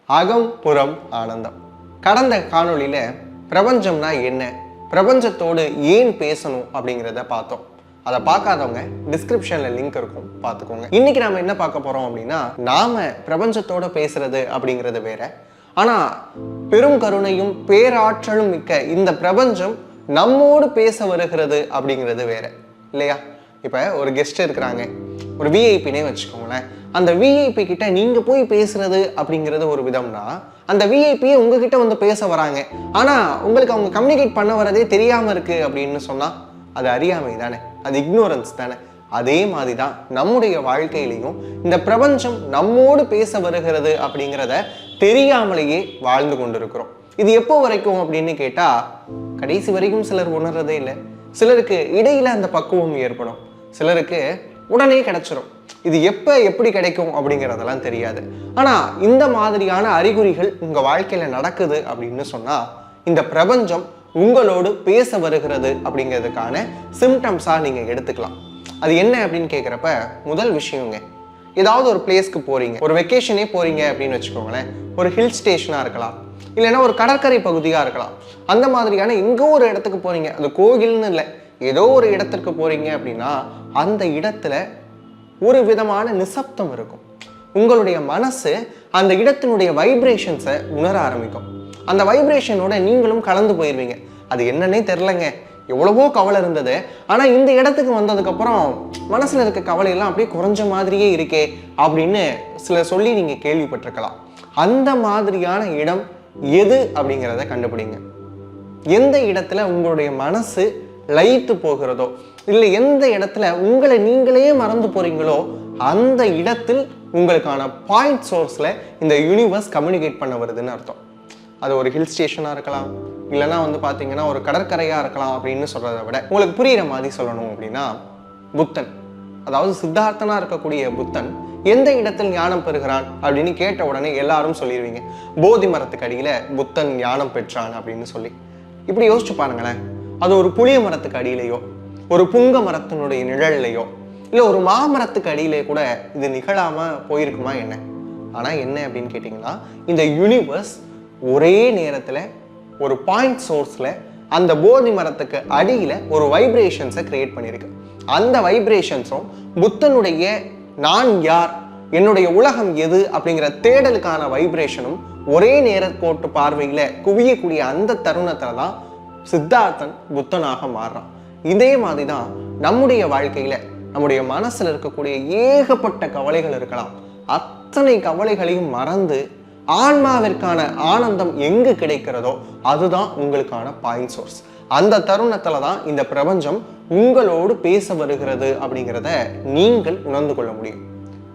அகம் புறம் ஆனந்தம். கடந்த காணொளியில பிரபஞ்சம்னா என்ன, பிரபஞ்சத்தோடு ஏன் பேசணும் அப்படிங்கிறத பார்த்தோம். அதை பார்க்காதவங்க டிஸ்கிரிப்ஷன்ல லிங்க் இருக்கும், பார்த்துக்கோங்க. இன்னைக்கு நாம என்ன பார்க்க போறோம் அப்படின்னா, நாம பிரபஞ்சத்தோட பேசுறது அப்படிங்கிறது வேற, ஆனா பெரும் கருணையும் பேராற்றலும் மிக்க இந்த பிரபஞ்சம் நம்மோடு பேச வருகிறது அப்படிங்கிறது வேற இல்லையா? இப்ப ஒரு கெஸ்ட் இருக்கிறாங்க, ஒரு விஐபினே வச்சுக்கோங்களேன். அந்த விஐபி கிட்ட நீங்க போய் பேசுறது அப்படிங்கிறது ஒரு விதம்னா, அந்த விஐபியை உங்ககிட்ட வந்து பேச வராங்க, ஆனா உங்களுக்கு அவங்க கம்யூனிகேட் பண்ண வரதே தெரியாம இருக்கு அப்படின்னு சொன்னா அது அறியாமை தானே, அது இக்னோரன்ஸ் தானே. அதே மாதிரிதான் நம்முடைய வாழ்க்கையிலையும் இந்த பிரபஞ்சம் நம்மோடு பேச வருகிறது அப்படிங்கிறத தெரியாமலேயே வாழ்ந்து கொண்டிருக்கிறோம். இது எப்போ வரைக்கும் அப்படின்னு கேட்டா, கடைசி வரைக்கும் சிலர் உணர்றதே இல்லை, சிலருக்கு இடையில அந்த பக்குவம் ஏற்படும், சிலருக்கு உடனே கிடைச்சிரும். இது எப்ப எப்படி கிடைக்கும் அப்படிங்கிறதெல்லாம் தெரியாது. ஆனா இந்த மாதிரியான அறிகுறிகள் உங்க வாழ்க்கையில நடக்குது அப்படின்னு சொன்னா, இந்த பிரபஞ்சம் உங்களோடு பேச வருகிறது அப்படிங்கிறதுக்கான சிம்டம்ஸா நீங்க எடுத்துக்கலாம். அது என்ன அப்படின்னு கேட்குறப்ப, முதல் விஷயங்க, ஏதாவது ஒரு பிளேஸ்க்கு போறீங்க, ஒரு வெக்கேஷனே போறீங்க அப்படின்னு வச்சுக்கோங்களேன். ஒரு ஹில் ஸ்டேஷனா இருக்கலாம், இல்லைன்னா ஒரு கடற்கரை பகுதியா இருக்கலாம். அந்த மாதிரியான எங்கோ ஒரு இடத்துக்கு போறீங்க, அது கோயில்னு இல்லை, ஏதோ ஒரு இடத்திற்கு போறீங்க அப்படின்னா அந்த இடத்துல ஒரு விதமான நிசப்தம் இருக்கும். உங்களுடைய மனசு அந்த இடத்தினுடைய வைப்ரேஷன்ஸை உணர ஆரம்பிக்கும். அந்த வைப்ரேஷனோட நீங்களும் கலந்து போயிருவீங்க. அது என்னன்னே தெரிலங்க, எவ்வளவோ கவலை இருந்தது, ஆனா இந்த இடத்துக்கு வந்ததுக்கு அப்புறம் மனசுல இருக்க கவலையெல்லாம் அப்படியே குறைஞ்ச மாதிரியே இருக்கே அப்படின்னு சில சொல்லி நீங்க கேள்விப்பட்டிருக்கலாம். அந்த மாதிரியான இடம் எது அப்படிங்கிறத கண்டுபிடிங்க. எந்த இடத்துல உங்களுடைய மனசு லயித்து போகிறதோ, இல்லை எந்த இடத்துல உங்களை நீங்களே மறந்து போறீங்களோ, அந்த இடத்தில் உங்களுக்கான பாயிண்ட் சோர்ஸ்ல இந்த யூனிவர்ஸ் கம்யூனிகேட் பண்ண வருதுன்னு அர்த்தம். அது ஒரு ஹில் ஸ்டேஷனா இருக்கலாம், இல்லைன்னா வந்து பாத்தீங்கன்னா ஒரு கடற்கரையா இருக்கலாம். அப்படின்னு சொல்றதை விட உங்களுக்கு புரியுற மாதிரி சொல்லணும் அப்படின்னா, புத்தன், அதாவது சித்தார்த்தனா இருக்கக்கூடிய புத்தன் எந்த இடத்தில் ஞானம் பெறுகிறான் அப்படின்னு கேட்ட உடனே எல்லாரும் சொல்லிடுவீங்க, போதி மரத்துக்கு அடியில புத்தன் ஞானம் பெற்றான் அப்படின்னு சொல்லி. இப்படி யோசிச்சு பாருங்களேன், அது ஒரு புளிய மரத்துக்கு அடியிலையோ, ஒரு புங்க மரத்தினுடைய நிழல்லையோ, இல்லை ஒரு மாமரத்துக்கு அடியிலே கூட இது நிகழாம போயிருக்குமா என்ன? ஆனா என்ன அப்படின்னு கேட்டீங்கன்னா, இந்த யூனிவர்ஸ் ஒரே நேரத்துல ஒரு பாயிண்ட் சோர்ஸ்ல அந்த போதி மரத்துக்கு அடியில ஒரு வைப்ரேஷன்ஸை கிரியேட் பண்ணியிருக்கு. அந்த வைப்ரேஷன்ஸும் புத்தனுடைய நான் யார், என்னுடைய உலகம் எது அப்படிங்கிற தேடலுக்கான வைப்ரேஷனும் ஒரே நேரக்கோட்டு பார்வையில குவியக்கூடிய அந்த தருணத்துல தான் சித்தார்த்தன் புத்தனாக மாறுறான். இதே மாதிரிதான் நம்முடைய வாழ்க்கையில நம்முடைய மனசுல இருக்கக்கூடிய ஏகப்பட்ட கவலைகள் இருக்கலாம். அத்தனை கவலைகளையும் மறந்து ஆன்மாவிற்கான ஆனந்தம் எங்கு கிடைக்கிறதோ அதுதான் உங்களுக்கான பாயிண்ட் சோர்ஸ். அந்த தருணத்துல தான் இந்த பிரபஞ்சம் உங்களோடு பேச வருகிறது அப்படிங்கிறத நீங்கள் உணர்ந்து கொள்ள முடியும்.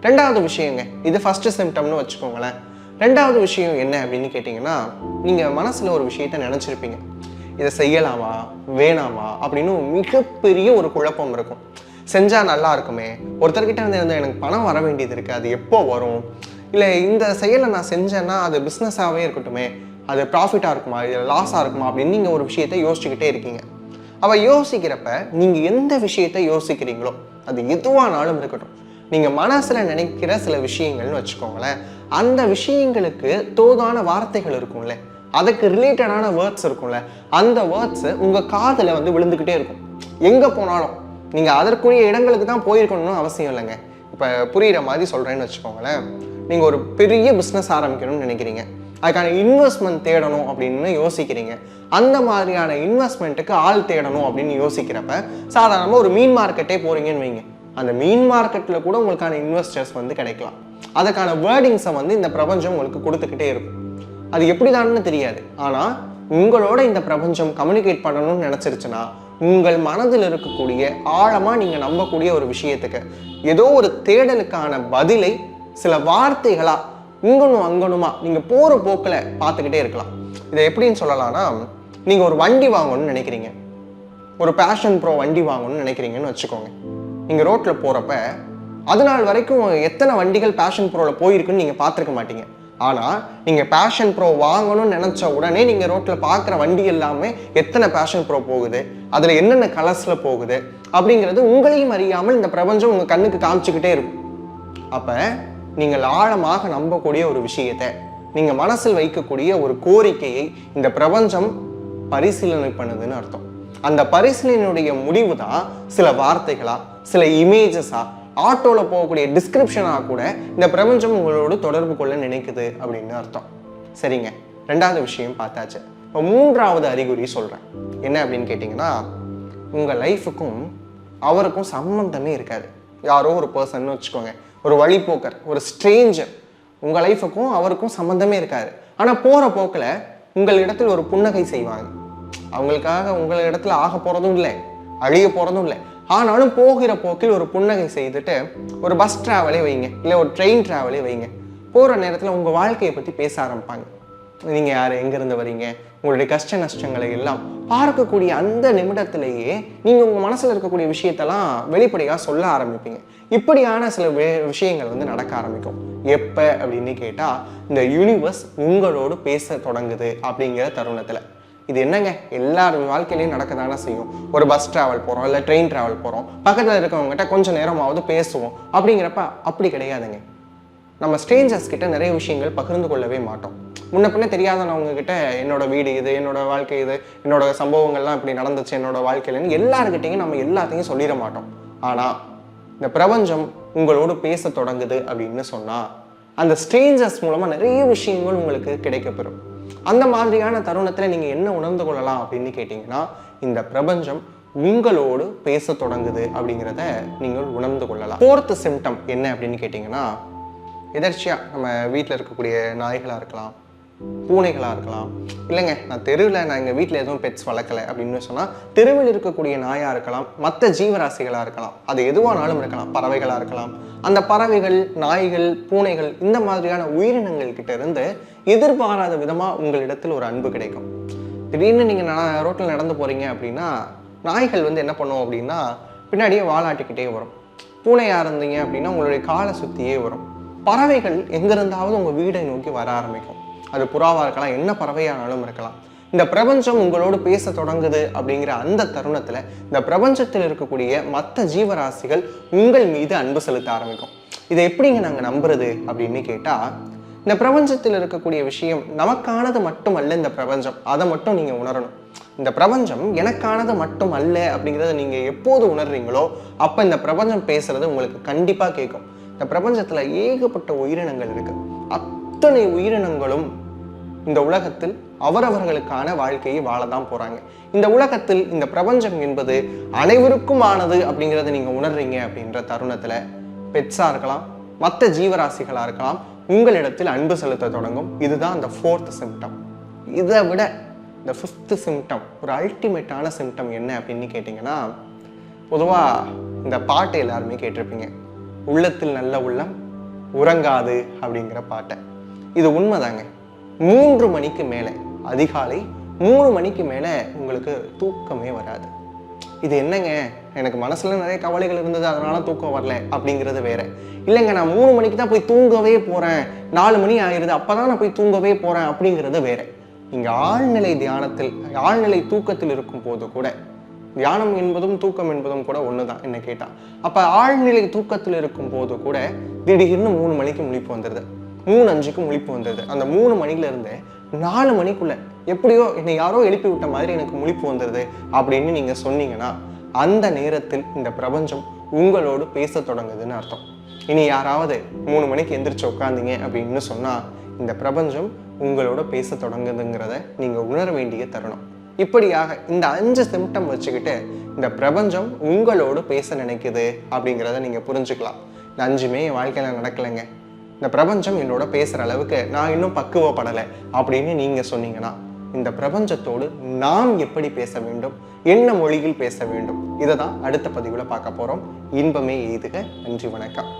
ரெண்டாவது விஷயங்க, இது ஃபர்ஸ்ட் சிம்டம்னு வச்சுக்கோங்களேன். ரெண்டாவது விஷயம் என்ன அப்படின்னு கேட்டீங்கன்னா, நீங்க மனசுல ஒரு விஷயத்த நினைச்சிருப்பீங்க, இதை செய்யலாமா வேணாமா அப்படின்னு மிகப்பெரிய ஒரு குழப்பம் இருக்கும். செஞ்சா நல்லா இருக்குமே, ஒருத்தர்கிட்ட வந்து எனக்கு பணம் வர வேண்டியது இருக்கு, அது எப்போ வரும், இல்லை இந்த செயலை நான் செஞ்சேன்னா அது பிஸ்னஸாகவே இருக்கட்டுமே, அது ப்ராஃபிட்டாக இருக்குமா இல்லை லாஸாக இருக்குமா அப்படின்னு நீங்கள் ஒரு விஷயத்த யோசிச்சுக்கிட்டே இருக்கீங்க. அவள் யோசிக்கிறப்ப நீங்கள் எந்த விஷயத்த யோசிக்கிறீங்களோ அது எதுவானாலும் இருக்கட்டும், நீங்கள் மனசில் நினைக்கிற சில விஷயங்கள்னு வச்சுக்கோங்களேன், அந்த விஷயங்களுக்கு தோதான வார்த்தைகள் இருக்கும்ல, அதுக்கு ரிலேட்டடான வேர்ட்ஸ் இருக்கும்ல, அந்த வேர்ட்ஸ் உங்கள் காதில் வந்து விழுந்துக்கிட்டே இருக்கும். எங்கே போனாலும் நீங்கள் அதற்குரிய இடங்களுக்கு தான் போயிருக்கணும்னு அவசியம் இல்லைங்க. இப்போ புரிகிற மாதிரி சொல்கிறேன்னு வச்சுக்கோங்களேன், நீங்கள் ஒரு பெரிய பிஸ்னஸ் ஆரம்பிக்கணும்னு நினைக்கிறீங்க, அதுக்கான இன்வெஸ்ட்மெண்ட் தேடணும் அப்படின்னு யோசிக்கிறீங்க. அந்த மாதிரியான இன்வெஸ்ட்மெண்ட்டுக்கு ஆள் தேடணும் அப்படின்னு யோசிக்கிறப்ப சாதாரணமாக ஒரு மீன் மார்க்கெட்டே போகிறீங்கன்னு வைங்க, அந்த மீன் மார்க்கெட்டில் கூட உங்களுக்கான இன்வெஸ்டர்ஸ் வந்து கிடைக்கலாம். அதுக்கான வேர்டிங்ஸை வந்து இந்த பிரபஞ்சம் உங்களுக்கு கொடுத்துக்கிட்டே இருக்கும். அது எப்படிதான்னு தெரியாது, ஆனால் உங்களோட இந்த பிரபஞ்சம் கம்யூனிகேட் பண்ணணும்னு நினச்சிருச்சுன்னா, உங்கள் மனதில் இருக்கக்கூடிய ஆழமாக நீங்கள் நம்பக்கூடிய ஒரு விஷயத்துக்கு ஏதோ ஒரு தேடலுக்கான பதிலை சில வார்த்தைகளா இங்கனும் அங்கனுமா நீங்க போற போக்கில் பார்த்துக்கிட்டே இருக்கலாம். இதை எப்படின்னு சொல்லலாம்னா, நீங்க ஒரு வண்டி வாங்கணும்னு நினைக்கிறீங்க, ஒரு பேஷன் ப்ரோ வண்டி வாங்கணும்னு நினைக்கிறீங்கன்னு வச்சுக்கோங்க. நீங்க ரோட்ல போறப்ப அது நாள் வரைக்கும் எத்தனை வண்டிகள் பேஷன் ப்ரோல போயிருக்குன்னு நீங்க பார்த்துருக்க மாட்டீங்க. ஆனா நீங்க பேஷன் ப்ரோ வாங்கணும்னு நினைச்ச உடனே நீங்க ரோட்ல பார்க்குற வண்டி எல்லாமே எத்தனை பேஷன் ப்ரோ போகுது, அதுல என்னென்ன கலர்ஸ்ல போகுது அப்படிங்கிறது உங்களையும் அறியாமல் இந்த பிரபஞ்சம் உங்க கண்ணுக்கு காமிச்சுக்கிட்டே இருக்கும். அப்ப நீங்கள் ஆழமாக நம்பக்கூடிய ஒரு விஷயத்தை நீங்க மனசில் வைக்கக்கூடிய ஒரு கோரிக்கையை இந்த பிரபஞ்சம் பரிசீலனை பண்ணுதுன்னு அர்த்தம். அந்த பரிசீலனையுடைய முடிவு தான் சில வார்த்தைகளா, சில இமேஜஸா, ஆட்டோல போகக்கூடிய டிஸ்கிரிப்ஷனா கூட இந்த பிரபஞ்சம் உங்களோடு தொடர்பு கொள்ள நினைக்குது அப்படின்னு அர்த்தம். சரிங்க, ரெண்டாவது விஷயம் பார்த்தாச்சு. இப்போ மூன்றாவது அறிகுறி சொல்றேன். என்ன அப்படின்னு கேட்டிங்கன்னா, உங்க லைஃபுக்கும் அவருக்கும் சம்பந்தமே இருக்காது. யாரோ ஒரு பர்சன் வச்சுக்கோங்க, ஒரு வழிபோக்கர், ஒரு ஸ்ட்ரேஞ்சர், உங்கள் லைஃபுக்கும் அவருக்கும் சம்மந்தமே இருக்காது. ஆனால் போகிற போக்கில் உங்கள் இடத்துல ஒரு புன்னகை செய்வாங்க. அவங்களுக்காக உங்கள் இடத்துல ஆக போகிறதும் இல்லை, அழிய போகிறதும் இல்லை. ஆனாலும் போகிற போக்கில் ஒரு புன்னகை செய்துட்டு ஒரு பஸ் ட்ராவலே வைங்க, இல்லை ஒரு ட்ரெயின் ட்ராவலே வைங்க. போகிற நேரத்தில் உங்கள் வாழ்க்கையை பற்றி பேச ஆரம்பிப்பாங்க. நீங்கள் யார், எங்கேருந்து வரீங்க, உங்களுடைய கஷ்ட நஷ்டங்களை எல்லாம் பார்க்கக்கூடிய அந்த நிமிடத்திலேயே நீங்கள் உங்கள் மனசில் இருக்கக்கூடிய விஷயத்தெல்லாம் வெளிப்படையாக சொல்ல ஆரம்பிப்பீங்க. இப்படியான சில விஷயங்கள் வந்து நடக்க ஆரம்பிக்கும். எப்போ அப்படின்னு கேட்டால், இந்த யூனிவர்ஸ் உங்களோடு பேச தொடங்குது அப்படிங்கிற தருணத்தில். இது என்னங்க, எல்லார் வாழ்க்கையிலையும் நடக்க தானே செய்யும். ஒரு பஸ் ட்ராவல் போகிறோம், இல்லை ட்ரெயின் ட்ராவல் போகிறோம், பக்கத்தில் இருக்கவங்ககிட்ட கொஞ்சம் நேரமாவது பேசுவோம். அப்படிங்கிறப்ப அப்படி கிடையாதுங்க. நம்ம ஸ்ட்ரேஞ்சர்ஸ் கிட்ட நிறைய விஷயங்கள் பகிர்ந்து கொள்ளவே மாட்டோம். முன்ன பின்ன தெரியாதவங்க கிட்ட என்னோட வீடு இது, என்னோட வாழ்க்கை இது, என்னோட சம்பவங்கள்லாம் இப்படி நடந்துச்சு என்னோட வாழ்க்கையிலன்னு எல்லாருக்கிட்டையும் நம்ம எல்லாத்தையும் சொல்லிட மாட்டோம். ஆனால் இந்த பிரபஞ்சம் உங்களோடு பேச தொடங்குது அப்படின்னு சொன்னால், அந்த ஸ்ட்ரேஞ்சர்ஸ் மூலமாக நிறைய விஷயங்கள் உங்களுக்கு கிடைக்கப்பெறும். அந்த மாதிரியான தருணத்தில் நீங்கள் என்ன உணர்ந்து கொள்ளலாம் அப்படின்னு கேட்டிங்கன்னா, இந்த பிரபஞ்சம் உங்களோடு பேச தொடங்குது அப்படிங்கிறத நீங்கள் உணர்ந்து கொள்ளலாம். ஃபோர்த்து சிம்டம் என்ன அப்படின்னு கேட்டிங்கன்னா, எதர்ச்சியாக நம்ம வீட்டில் இருக்கக்கூடிய நாய்களாக இருக்கலாம், பூனைகளாக இருக்கலாம். இல்லைங்க, நான் தெருவில், நான் எங்கள் வீட்டில் எதுவும் பெட்ஸ் வளர்க்கலை அப்படின்னு சொன்னால், தெருவில் இருக்கக்கூடிய நாயாக இருக்கலாம், மற்ற ஜீவராசிகளாக இருக்கலாம், அது எதுவானாலும் இருக்கலாம், பறவைகளாக இருக்கலாம். அந்த பறவைகள், நாய்கள், பூனைகள், இந்த மாதிரியான உயிரினங்கள் கிட்ட இருந்து எதிர்பாராத விதமாக உங்களிடத்தில் ஒரு அன்பு கிடைக்கும். திடீர்னு நீங்கள் ரோட்டில் நடந்து போகிறீங்க அப்படின்னா, நாய்கள் வந்து என்ன பண்ணுவோம் அப்படின்னா, பின்னாடியே வாலாட்டிக்கிட்டே வரும். பூனையாக இருந்தீங்க அப்படின்னா உங்களுடைய காலை சுற்றியே வரும். பறவைகள் எங்கிருந்தாவது உங்கள் வீடை நோக்கி வர ஆரம்பிக்கும். அது புறாவாக இருக்கலாம், என்ன பறவையானாலும் இருக்கலாம். இந்த பிரபஞ்சம் உங்களோடு பேச தொடங்குது அப்படிங்கிற அந்த தருணத்தில் இந்த பிரபஞ்சத்தில் இருக்கக்கூடிய மற்ற ஜீவராசிகள் உங்கள் மீது அன்பு செலுத்த ஆரம்பிக்கும். இதை எப்படிங்க நாங்கள் நம்புறது அப்படின்னு கேட்டால், இந்த பிரபஞ்சத்தில் இருக்கக்கூடிய விஷயம் நமக்கானது மட்டும் அல்ல. இந்த பிரபஞ்சம், அதை மட்டும் நீங்கள் உணரணும். இந்த பிரபஞ்சம் எனக்கானது மட்டும் அல்ல அப்படிங்கிறத நீங்கள் எப்போது உணர்றீங்களோ அப்போ இந்த பிரபஞ்சம் பேசுறது உங்களுக்கு கண்டிப்பாக கேட்கும். இந்த பிரபஞ்சத்தில் ஏகப்பட்ட உயிரினங்கள் இருக்கு. அத்தனை உயிரினங்களும் இந்த உலகத்தில் அவரவர்களுக்கான வாழ்க்கையை வாழதான் போறாங்க. இந்த உலகத்தில் இந்த பிரபஞ்சம் என்பது அனைவருக்கும் ஆனது அப்படிங்கிறத நீங்க உணர்றீங்க அப்படின்ற தருணத்துல பெட்ஸா இருக்கலாம், மற்ற ஜீவராசிகளா இருக்கலாம், உங்களிடத்தில் அன்பு செலுத்த தொடங்கும். இதுதான் அந்த ஃபோர்த் சிம்டம். இதை விட இந்த ஃபிஃப்த் சிம்டம், ஒரு அல்டிமேட்டான சிம்டம் என்ன அப்படின்னு கேட்டிங்கன்னா, பொதுவாக இந்த பாட்டு எல்லாருமே கேட்டிருப்பீங்க, உள்ளத்தில் நல்ல உள்ளம் உறங்காது அப்படிங்கிற பாட்டை. இது உண்மைதாங்க. 3 மணிக்கு மேலே, அதிகாலை 3 மணிக்கு மேலே உங்களுக்கு தூக்கமே வராது. இது என்னங்க, எனக்கு மனசுல நிறைய கவலைகள் இருந்தது அதனால தூக்கம் வரல அப்படிங்கிறது வேற. இல்லைங்க, நான் 3 மணிக்கு தான் போய் தூங்கவே போறேன், 4 மணி ஆயிடுது அப்பதான் நான் போய் தூங்கவே போறேன் அப்படிங்கிறது வேற. இங்க ஆழ்நிலை தியானத்தில், ஆழ்நிலை தூக்கத்தில் இருக்கும் போது கூட, தியானம் என்பதும் தூக்கம் என்பதும் கூட ஒண்ணுதான் என்ன கேட்டா. அப்ப ஆழ்நிலை தூக்கத்தில் இருக்கும் போது கூட திடீர்னு 3 மணிக்கு முழிப்பு வந்துடுது, 3:05க்கு முழிப்பு வந்துடுது. அந்த 3 மணில இருந்து 4 மணிக்குள்ள எப்படியோ என்னை யாரோ எழுப்பி விட்ட மாதிரி எனக்கு முழிப்பு வந்துடுது அப்படின்னு நீங்க சொன்னீங்கன்னா, அந்த நேரத்தில் இந்த பிரபஞ்சம் உங்களோடு பேச தொடங்குதுன்னு அர்த்தம். இனி யாராவது 3 மணிக்கு எந்திரிச்சு உட்காந்தீங்க அப்படின்னு சொன்னா, இந்த பிரபஞ்சம் உங்களோட பேச தொடங்குதுங்கிறத நீங்க உணர வேண்டிய தருணம். இப்படியாக இந்த 5 சிம்டம் வச்சுக்கிட்டு இந்த பிரபஞ்சம் உங்களோடு பேச நினைக்குது அப்படிங்கிறத நீங்க புரிஞ்சுக்கலாம். இந்த 5மே என் வாழ்க்கையில நடக்கலைங்க, இந்த பிரபஞ்சம் என்னோட பேசுற அளவுக்கு நான் இன்னும் பக்குவப்படலை அப்படின்னு நீங்க சொன்னீங்கன்னா, இந்த பிரபஞ்சத்தோடு நாம் எப்படி பேச வேண்டும், என்ன மொழியில் பேச வேண்டும், இதை தான் அடுத்த பதிவுல பார்க்க போறோம். இன்பமே எய்துக. நன்றி, வணக்கம்.